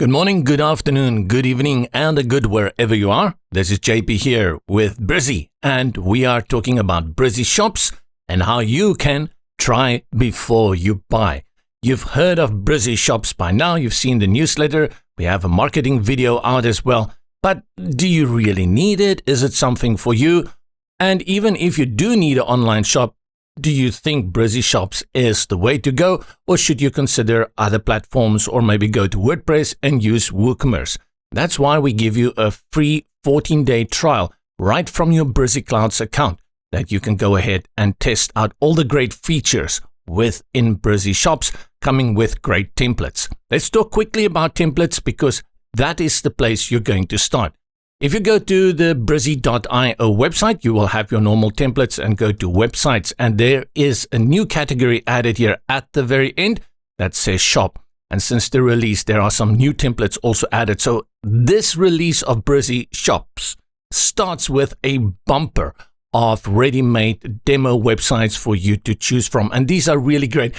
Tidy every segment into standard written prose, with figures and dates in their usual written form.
Good morning, good afternoon, good evening, and a good wherever you are. This is JP here with Brizy, and we are talking about Brizy Shops and how you can try before you buy. You've heard of Brizy Shops by now. You've seen the newsletter. We have a marketing video out as well. But do you really need it? Is it something for you? And even if you do need an online shop, do you think Brizy Shops is the way to go, or should you consider other platforms or maybe go to WordPress and use WooCommerce? That's why we give you a free 14-day trial right from your Brizy Cloud's account that you can go ahead and test out all the great features within Brizy Shops, coming with great templates. Let's talk quickly about templates because that is the place you're going to start. If you go to the brizy.io website, you will have your normal templates and go to websites. And there is a new category added here at the very end that says shop. And since the release, there are some new templates also added. So this release of Brizy Shops starts with a bumper of ready-made demo websites for you to choose from. And these are really great.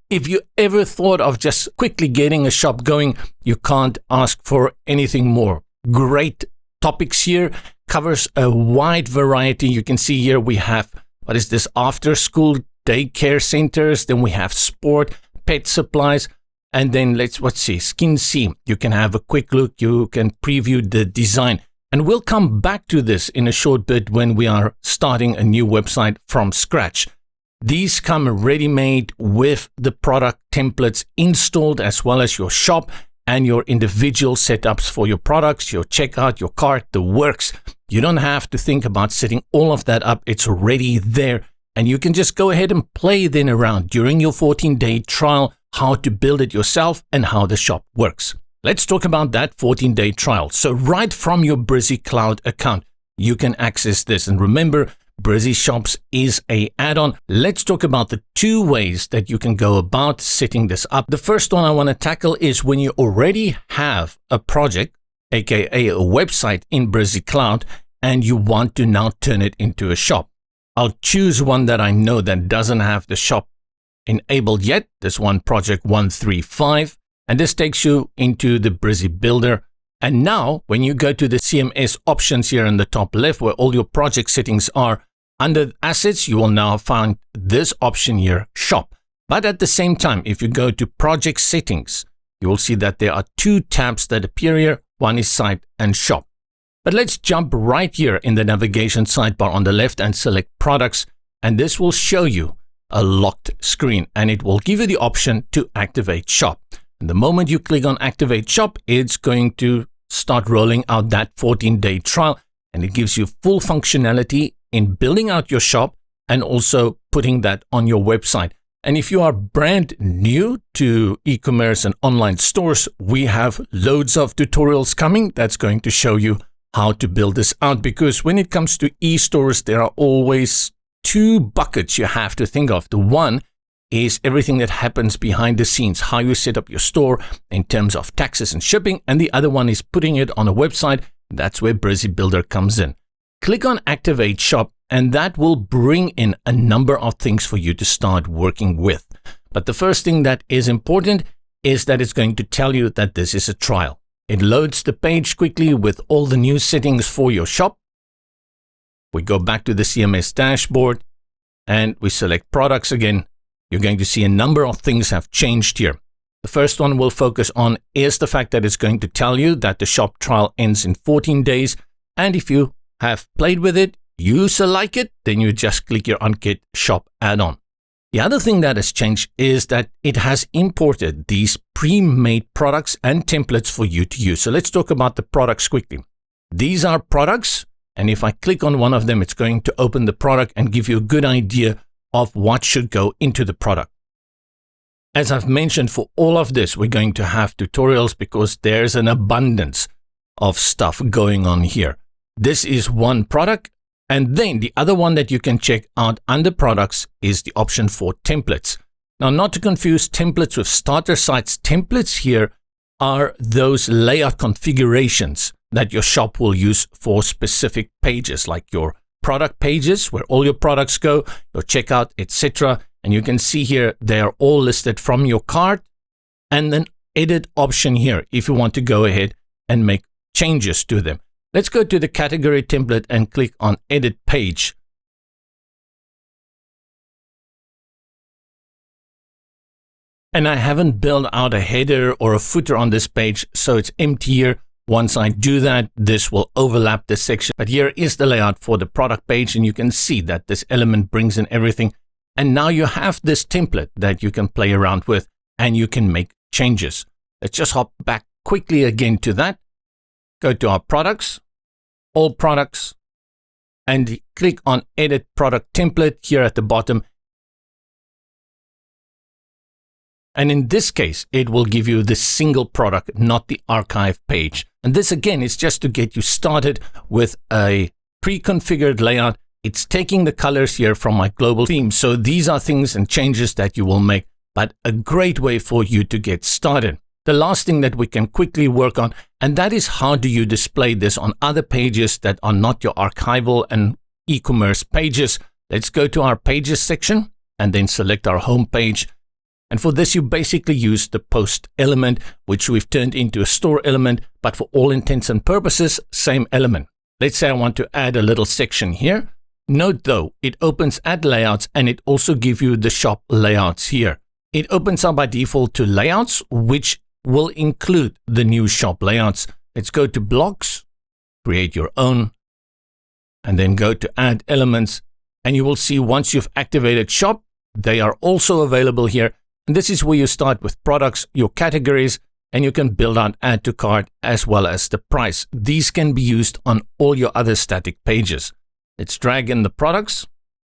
If you ever thought of just quickly getting a shop going, you can't ask for anything more. Great topics here, covers a wide variety. You can see here we have, after school daycare centers, then we have sport, pet supplies, and then let's see, Skin See. You can have a quick look, you can preview the design. And we'll come back to this in a short bit when we are starting a new website from scratch. These come ready-made with the product templates installed as well as your shop and your individual setups for your products, your checkout, your cart, the works. You don't have to think about setting all of that up. It's already there. And you can just go ahead and play then around during your 14-day trial, how to build it yourself and how the shop works. Let's talk about that 14-day trial. So right from your Brizy Cloud account, you can access this. And remember, Brizy Shops is an add-on. Let's talk about the two ways that you can go about setting this up. The first one I want to tackle is when you already have a project, aka a website in Brizy Cloud, and you want to now turn it into a shop. I'll choose one that I know that doesn't have the shop enabled yet. This one, project 135, and this takes you into the Brizy Builder. And now, when you go to the CMS options here in the top left, where all your project settings are, under Assets, you will now find this option here, Shop. But at the same time, if you go to Project Settings, you will see that there are two tabs that appear here. One is Site and Shop. But let's jump right here in the navigation sidebar on the left and select Products. And this will show you a locked screen, and it will give you the option to activate Shop. And the moment you click on Activate Shop, it's going to start rolling out that 14-day trial, and it gives you full functionality in building out your shop and also putting that on your website. And if you are brand new to e-commerce and online stores, we have loads of tutorials coming that's going to show you how to build this out, because when it comes to e-stores, there are always two buckets you have to think of. The one is everything that happens behind the scenes, how you set up your store in terms of taxes and shipping. And the other one is putting it on a website. That's where Brizy Builder comes in. Click on Activate Shop, and that will bring in a number of things for you to start working with. But the first thing that is important is that it's going to tell you that this is a trial. It loads the page quickly with all the new settings for your shop. We go back to the CMS dashboard and we select products again. You're going to see a number of things have changed here. The first one we'll focus on is the fact that it's going to tell you that the shop trial ends in 14 days. And if you have played with it, you like it, then you just click your Unkit Shop add-on. The other thing that has changed is that it has imported these pre-made products and templates for you to use. So let's talk about the products quickly. These are products, and if I click on one of them, it's going to open the product and give you a good idea of what should go into the product. As I've mentioned, for all of this, we're going to have tutorials because there's an abundance of stuff going on here. This is one product. And then the other one that you can check out under products is the option for templates. Now, not to confuse templates with starter sites, templates here are those layout configurations that your shop will use for specific pages, like your product pages where all your products go, your checkout, etc. And you can see here they are all listed from your cart and then edit option here if you want to go ahead and make changes to them. Let's go to the category template and click on edit page. And I haven't built out a header or a footer on this page, so it's empty here. Once I do that, this will overlap this section. But here is the layout for the product page, and you can see that this element brings in everything. And now you have this template that you can play around with, and you can make changes. Let's just hop back quickly again to that. Go to our products, all products, and click on edit product template here at the bottom. And in this case, it will give you the single product, not the archive page. And this again is just to get you started with a pre-configured layout. It's taking the colors here from my global theme. So these are things and changes that you will make, but a great way for you to get started. The last thing that we can quickly work on, and that is how do you display this on other pages that are not your archival and e-commerce pages. Let's go to our pages section and then select our home page. And for this, you basically use the post element, which we've turned into a store element, but for all intents and purposes, same element. Let's say I want to add a little section here. Note though, it opens at layouts and it also gives you the shop layouts here. It opens up by default to layouts, which will include the new shop layouts. Let's go to blocks, create your own, and then go to add elements. And you will see once you've activated shop, they are also available here. And this is where you start with products, your categories, and you can build out add to cart as well as the price. These can be used on all your other static pages. Let's drag in the products.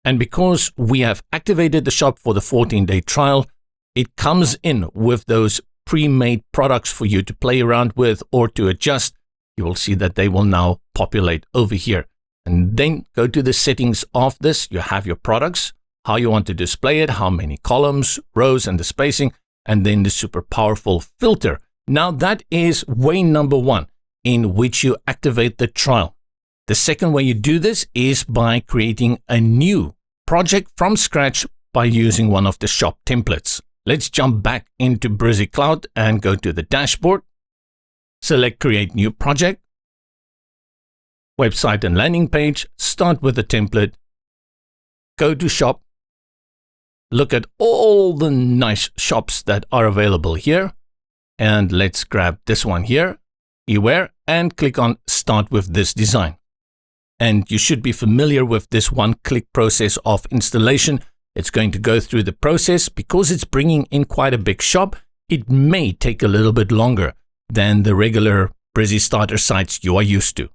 And because we have activated the shop for the 14-day trial, it comes in with those pre-made products for you to play around with or to adjust. You will see that they will now populate over here. And then go to the settings of this. You have your products, how you want to display it, how many columns, rows, and the spacing, and then the super powerful filter. Now that is way number one in which you activate the trial. The second way you do this is by creating a new project from scratch by using one of the shop templates. Let's jump back into Brizy Cloud and go to the dashboard. Select create new project, website and landing page, start with the template, go to shop. Look at all the nice shops that are available here. And let's grab this one here, Eware, and click on Start with this design. And you should be familiar with this one-click process of installation. It's going to go through the process. Because it's bringing in quite a big shop, it may take a little bit longer than the regular Brizy starter sites you are used to.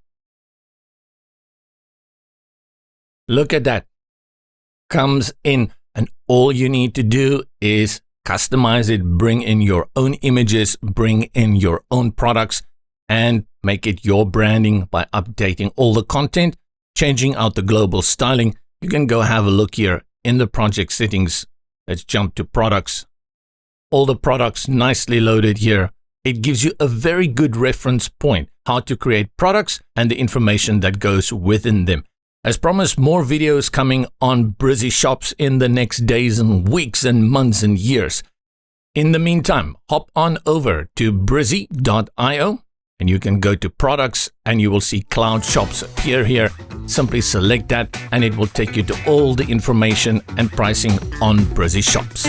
Look at that. Comes in. And all you need to do is customize it, bring in your own images, bring in your own products, and make it your branding by updating all the content, changing out the global styling. You can go have a look here in the project settings. Let's jump to products. All the products nicely loaded here. It gives you a very good reference point, how to create products and the information that goes within them. As promised, more videos coming on Brizy Shops in the next days and weeks and months and years. In the meantime, hop on over to brizy.io and you can go to products and you will see Cloud Shops appear here. Simply select that and it will take you to all the information and pricing on Brizy Shops.